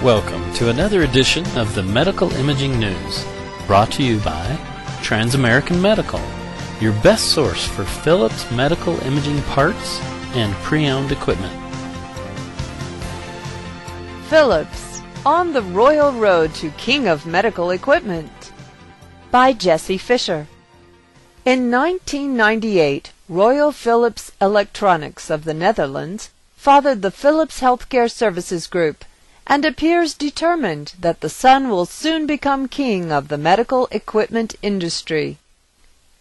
Welcome to another edition of the Medical Imaging News, brought to you by Transamerican Medical, your best source for Philips medical imaging parts and pre-owned equipment. Philips, on the royal road to King of Medical Equipment, by Jesse Fisher. In 1998, Royal Philips Electronics of the Netherlands fathered the Philips Healthcare Services Group and appears determined that the son will soon become king of the medical equipment industry.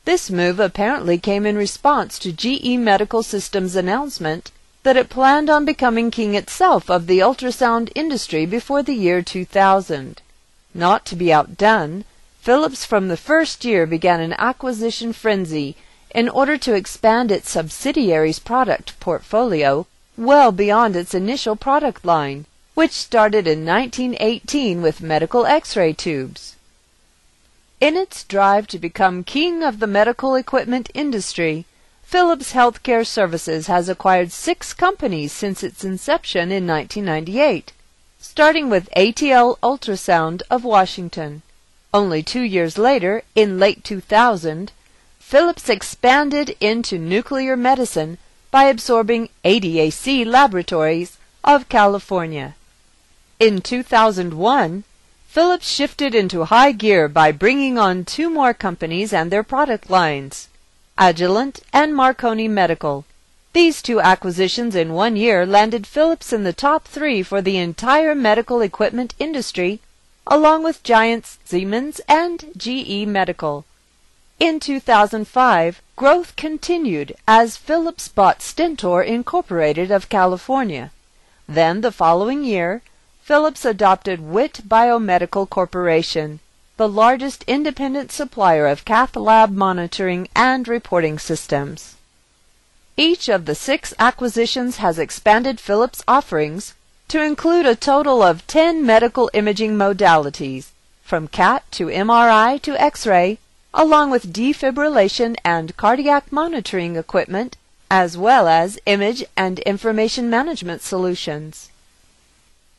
This move apparently came in response to GE Medical Systems' announcement that it planned on becoming king itself of the ultrasound industry before the year 2000. Not to be outdone, Philips from the first year began an acquisition frenzy in order to expand its subsidiaries' product portfolio well beyond its initial product line, which started in 1918 with medical X-ray tubes. In its drive to become king of the medical equipment industry, Philips Healthcare Services has acquired 6 companies since its inception in 1998, starting with ATL Ultrasound of Washington. Only 2 years later, in late 2000, Philips expanded into nuclear medicine by absorbing ADAC Laboratories of California. In 2001, Philips shifted into high gear by bringing on 2 more companies and their product lines, Agilent and Marconi Medical. These 2 acquisitions in 1 year landed Philips in the top 3 for the entire medical equipment industry, along with giants Siemens and GE Medical. In 2005, growth continued as Philips bought Stentor Incorporated of California. Then the following year, Philips adopted WIT Biomedical Corporation, the largest independent supplier of cath lab monitoring and reporting systems. Each of the 6 acquisitions has expanded Philips' offerings to include a total of 10 medical imaging modalities, from CAT to MRI to X-ray, along with defibrillation and cardiac monitoring equipment, as well as image and information management solutions.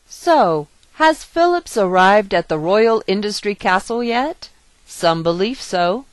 So, has Philips arrived at the royal industry castle yet? Some believe so.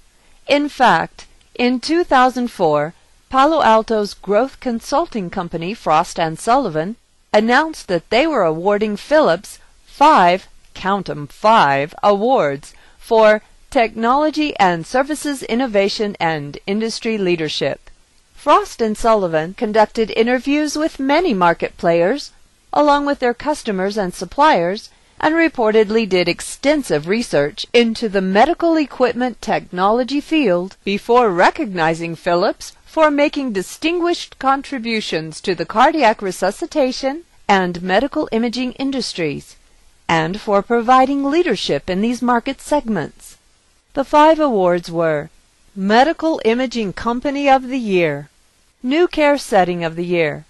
In fact, in 2004, Palo Alto's growth consulting company Frost & Sullivan announced that they were awarding Philips 5, count 'em 5, awards for technology and services innovation and industry leadership. Frost & Sullivan conducted interviews with many market players, along with their customers and suppliers, and reportedly did extensive research into the medical equipment technology field before recognizing Philips for making distinguished contributions to the cardiac resuscitation and medical imaging industries, and for providing leadership in these market segments. The 5 awards were Medical Imaging Company of the Year, New Care Setting of the Year,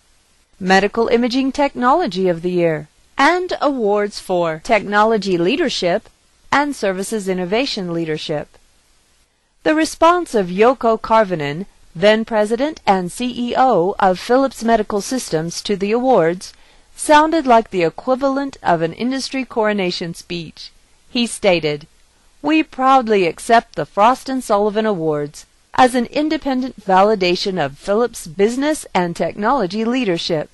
Medical Imaging Technology of the Year, and awards for Technology Leadership and Services Innovation Leadership. The response of Jouko Karvinen, then President and CEO of Philips Medical Systems, to the awards sounded like the equivalent of an industry coronation speech. He stated, "We proudly accept the Frost & Sullivan Awards as an independent validation of Philips' business and technology leadership."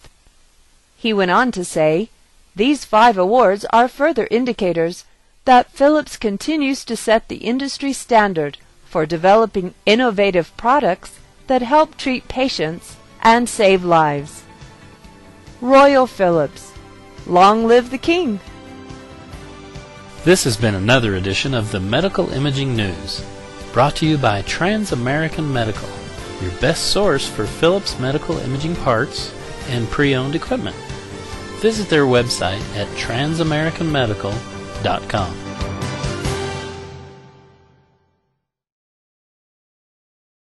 He went on to say, "These 5 awards are further indicators that Philips continues to set the industry standard for developing innovative products that help treat patients and save lives." Royal Philips, long live the king! This has been another edition of the Medical Imaging News, brought to you by Transamerican Medical, your best source for Philips medical imaging parts and pre-owned equipment. Visit their website at transamericanmedical.com.